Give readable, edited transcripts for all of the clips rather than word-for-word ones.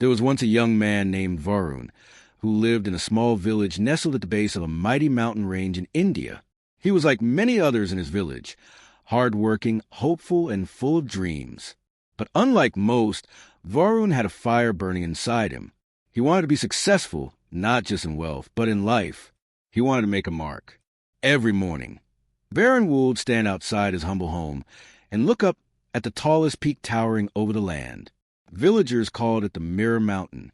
There was once a young man named Varun who lived in a small village nestled at the base of a mighty mountain range in India. He was like many others in his village, hard-working, hopeful, and full of dreams. But unlike most, Varun had a fire burning inside him. He wanted to be successful, not just in wealth, but in life. He wanted to make a mark. Every morning, Varun would stand outside his humble home and look up at the tallest peak towering over the land. Villagers called it the Mirror Mountain.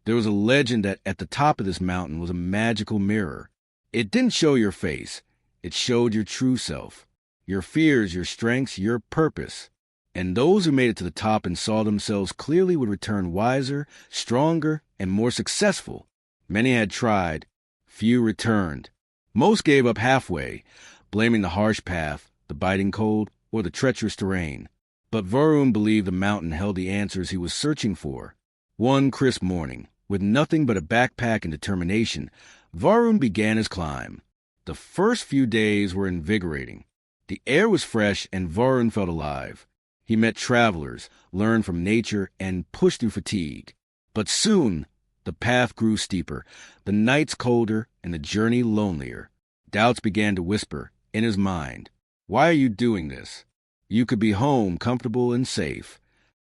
There was a legend that at the top of this mountain was a magical mirror. It didn't show your face. It showed your true self, your fears, your strengths, your purpose. And those who made it to the top and saw themselves clearly would return wiser, stronger, and more successful. Many had tried. Few returned. Most gave up halfway, blaming the harsh path, the biting cold, or the treacherous terrain. But Varun believed the mountain held the answers he was searching for. One crisp morning, with nothing but a backpack and determination, Varun began his climb. The first few days were invigorating. The air was fresh and Varun felt alive. He met travelers, learned from nature, and pushed through fatigue. But soon, the path grew steeper, the nights colder, and the journey lonelier. Doubts began to whisper in his mind. Why are you doing this? You could be home, comfortable and safe.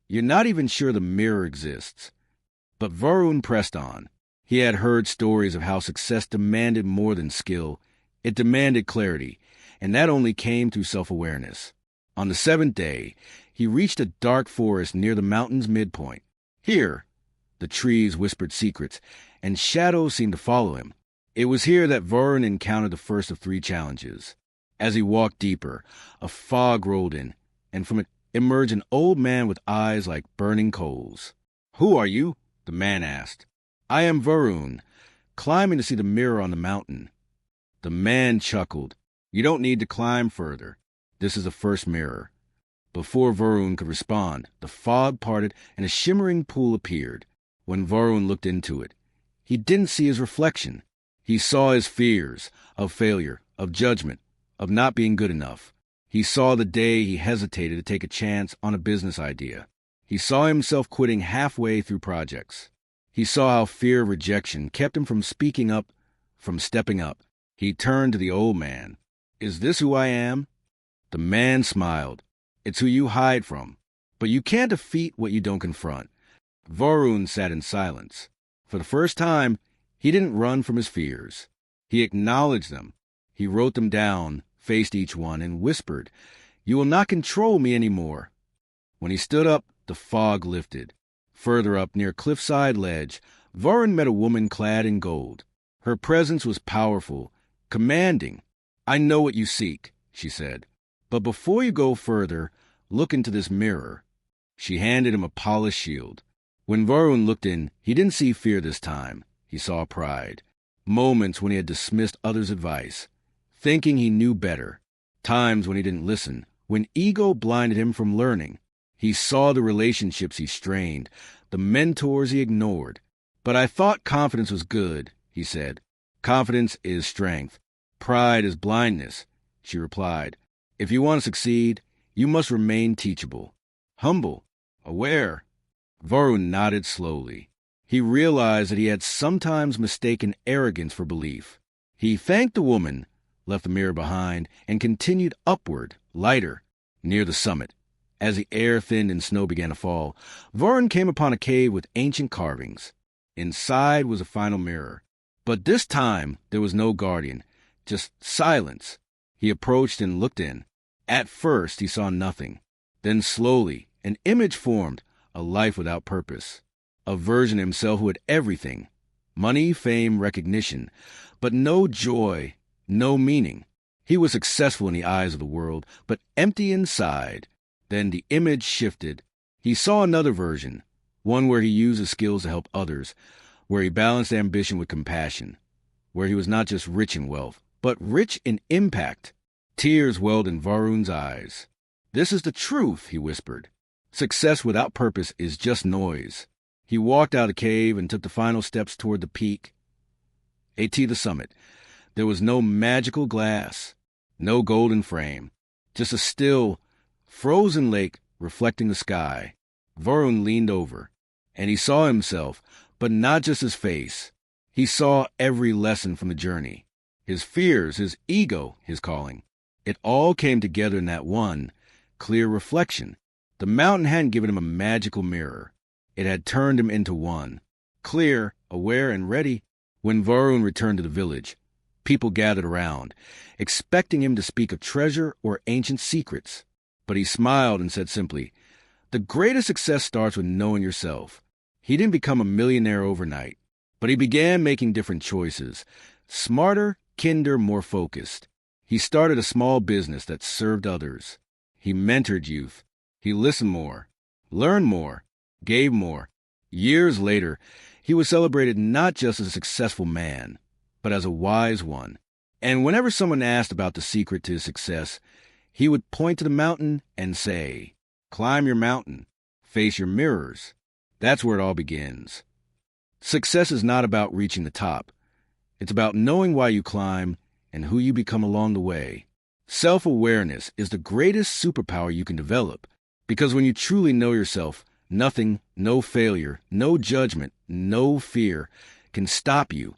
You're not even sure the mirror exists. But Varun pressed on. He had heard stories of how success demanded more than skill. It demanded clarity, and that only came through self-awareness. On the seventh day, he reached a dark forest near the mountain's midpoint. Here, the trees whispered secrets, and shadows seemed to follow him. It was here that Varun encountered the first of three challenges. As he walked deeper, a fog rolled in, and from it emerged an old man with eyes like burning coals. "Who are you?" the man asked. "I am Varun, climbing to see the mirror on the mountain." The man chuckled. "You don't need to climb further. This is the first mirror." Before Varun could respond, the fog parted and a shimmering pool appeared. When Varun looked into it, he didn't see his reflection. He saw his fears of failure, of judgment, of not being good enough. He saw the day he hesitated to take a chance on a business idea. He saw himself quitting halfway through projects. He saw how fear of rejection kept him from speaking up, from stepping up. He turned to the old man. "Is this who I am?" The man smiled. "It's who you hide from. But you can't defeat what you don't confront." Varun sat in silence. For the first time, he didn't run from his fears. He acknowledged them. He wrote them down, faced each one, and whispered, "You will not control me anymore." When he stood up, the fog lifted. Further up, near a cliffside ledge, Varun met a woman clad in gold. Her presence was powerful, commanding. "I know what you seek," she said. "But before you go further, look into this mirror." She handed him a polished shield. When Varun looked in, he didn't see fear this time. He saw pride. Moments when he had dismissed others' advice, thinking he knew better. Times when he didn't listen, when ego blinded him from learning. He saw the relationships he strained, the mentors he ignored. "But I thought confidence was good," he said. "Confidence is strength. Pride is blindness," she replied. "If you want to succeed, you must remain teachable, humble, aware." Varun nodded slowly. He realized that he had sometimes mistaken arrogance for belief. He thanked the woman, left the mirror behind, and continued upward, lighter, near the summit. As the air thinned and snow began to fall, Varun came upon a cave with ancient carvings. Inside was a final mirror. But this time there was no guardian, just silence. He approached and looked in. At first he saw nothing. Then slowly an image formed, a life without purpose. A version of himself who had everything. Money, fame, recognition. But no joy, no meaning. He was successful in the eyes of the world, but empty inside. Then the image shifted. He saw another version, one where he used his skills to help others, where he balanced ambition with compassion, where he was not just rich in wealth, but rich in impact. Tears welled in Varun's eyes. "This is the truth," he whispered. "Success without purpose is just noise." He walked out of the cave and took the final steps toward the peak. The summit. There was no magical glass, no golden frame, just a still, frozen lake reflecting the sky. Varun leaned over, and he saw himself, but not just his face. He saw every lesson from the journey. His fears, his ego, his calling. It all came together in that one clear reflection. The mountain hadn't given him a magical mirror. It had turned him into one. Clear, aware, and ready. When Varun returned to the village, people gathered around, expecting him to speak of treasure or ancient secrets. But he smiled and said simply, "The greatest success starts with knowing yourself." He didn't become a millionaire overnight, but he began making different choices. Smarter, kinder, more focused. He started a small business that served others. He mentored youth. He listened more, learned more, gave more. Years later, he was celebrated not just as a successful man, but as a wise one. And whenever someone asked about the secret to his success, he would point to the mountain and say, "Climb your mountain, face your mirrors." That's where it all begins. Success is not about reaching the top. It's about knowing why you climb and who you become along the way. Self-awareness is the greatest superpower you can develop, because when you truly know yourself, nothing, no failure, no judgment, no fear can stop you